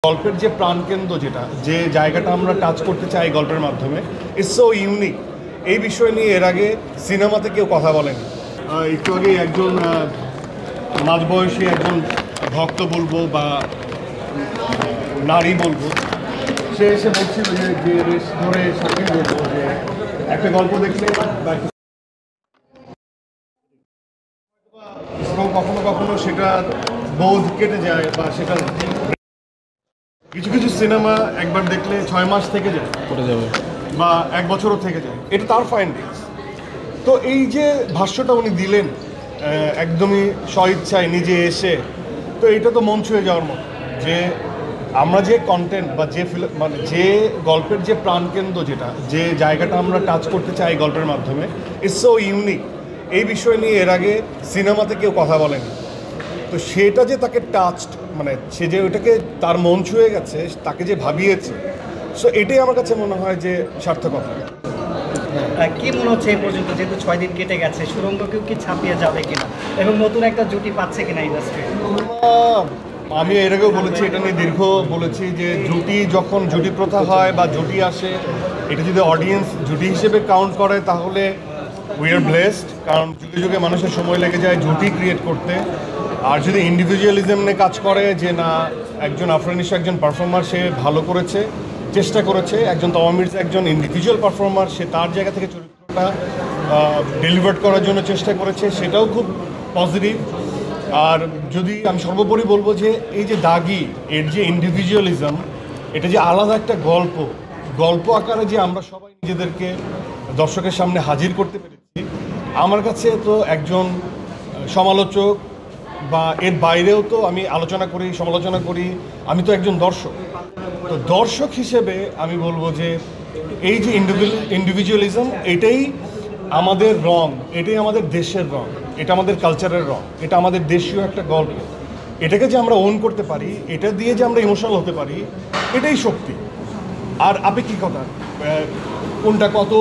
গল্পের যে প্রাণকেন্দ্র যেটা যে জায়গাটা আমরা টাচ করতে চাই গল্পের মাধ্যমে ইটস সো ইউনিক। এই বিষয় নিয়ে এর আগে সিনেমাতে কেউ কথা বলেনি। একটু আগে একজন মাঝবয়সী একজন ভক্ত বলবো বা নারী বলবো, সে এসে বলছিল যে রেস ধরে সাকিব বলবো যে একটা গল্প দেখলে বা কখনো কখনো সেটা বোধ কেটে যায় বা সেটা কিছু কিছু সিনেমা একবার দেখলে 6 মাস থেকে যায় করে যাবে বা 1 বছরও থেকে যায়, এটা তার ফাইন্ডিংস। তো এই যে ভাষ্যটা উনি দিলেন একদমই স্বইচ্ছায় নিজে এসে, তো এটা তো মন ছুঁয়ে যাওয়ার মতো যে আমরা যে কন্টেন্ট বা যে মানে যে গল্পের যে প্রাণকেন্দ্র যেটা যে জায়গাটা আমরা টাচ করতে চাই গল্পের মাধ্যমে ইটস সো ইউনিক। এই বিষয় নিয়ে এর আগে সিনেমাতে কেউ কথা বলেনি। তো সেটা যে তাকে টাচড, মানে সে যে ওইটাকে তার মন ছুঁয়ে গেছে, তাকে যে ভাবিয়েছে, সো এটাই আমার কাছে মনে হয় যে সার্থকতা। কি মনে হচ্ছে এই পর্যন্ত, যেহেতু 6 দিন কেটে গেছে, সুরঙ্গকেও কি ছাপিয়ে যাবে কিনা এবং নতুন একটা জুটি পাচ্ছে কিনা ইন্ডাস্ট্রি? আমি এর আগেও বলেছি, এটা নিয়ে দীর্ঘ বলেছি যে যখন জুটি প্রথা হয় বা জুটি আসে, এটা যদি অডিয়েন্স জুটি হিসেবে কাউন্ট করে তাহলে উই আর ব্লেসড, কারণ যুগে যুগে মানুষের সময় লেগে যায় জুটি ক্রিয়েট করতে। আর যদি ইন্ডিভিজুয়ালিজম নিয়ে কাজ করে যে না, একজন আফরানিশা একজন পারফর্মার, সে ভালো করেছে, চেষ্টা করেছে, একজন তমা মির্জা একজন ইন্ডিভিজুয়াল পারফর্মার, সে তার জায়গা থেকে চরিত্রটা ডেলিভার করার জন্য চেষ্টা করেছে, সেটাও খুব পজিটিভ। আর যদি আমি সর্বোপরি বলবো যে এই যে দাগি, এর যে ইন্ডিভিজুয়ালিজম, এটা যে আলাদা একটা গল্প আকারে যে আমরা সবাই নিজেদেরকে দর্শকের সামনে হাজির করতে পেরেছি, আমার কাছে তো একজন সমালোচক বা এর বাইরেও তো আমি আলোচনা করি, সমালোচনা করি, আমি তো একজন দর্শক। তো দর্শক হিসেবে আমি বলবো যে এই যে ইন্ডিভিজুয়ালিজম, এটাই আমাদের রং, এটাই আমাদের দেশের রং, এটা আমাদের কালচারের রং, এটা আমাদের দেশীয় একটা গল্প। এটাকে যে আমরা ওন করতে পারি, এটা দিয়ে যে আমরা ইমোশনাল হতে পারি, এটাই শক্তি। আর আপেক্ষিকতা কোনটা কত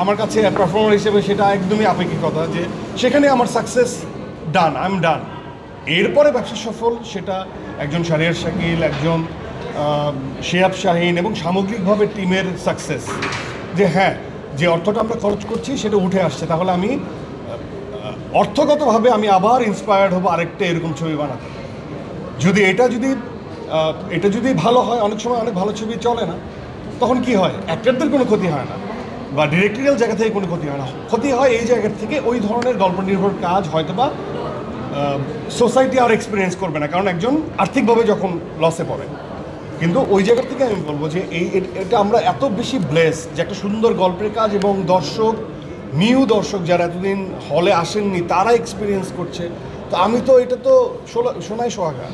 আমার কাছে পারফর্মার হিসেবে সেটা একদমই আপেক্ষিকতা, যে সেখানে আমার success done, I am done. এরপরে ব্যবসা সফল, সেটা একজন শাহরিয়ার শাকিল, একজন শিহাব শাহিন এবং সামগ্রিকভাবে টিমের সাকসেস, যে হ্যাঁ যে অর্থটা আমরা খরচ করছি সেটা উঠে আসছে, তাহলে আমি অর্থগতভাবে আমি আবার ইন্সপায়ার্ড হবো আরেকটা এরকম ছবি বানাতে। যদি এটা যদি ভালো হয়, অনেক সময় অনেক ভালো ছবি চলে না, তখন কি হয়, অ্যাক্টরদের কোনো ক্ষতি হয় না বা ডিরেক্টরিয়াল জায়গা থেকে কোনো ক্ষতি হয় না, ক্ষতি হয় এই জায়গার থেকে ওই ধরনের গল্প নির্ভর কাজ হয়তো বা সোসাইটি আর এক্সপিরিয়েন্স করবে না, কারণ একজন আর্থিকভাবে যখন লসে পড়ে। কিন্তু ওই জায়গা থেকে আমি বলবো যে এটা আমরা এত বেশি ব্লেস যে একটা সুন্দর গল্পের কাজ এবং নিউ দর্শক যারা এতদিন হলে আসেননি তারা এক্সপিরিয়েন্স করছে। তো আমি তো এটা তো সোনায় সোহাগা।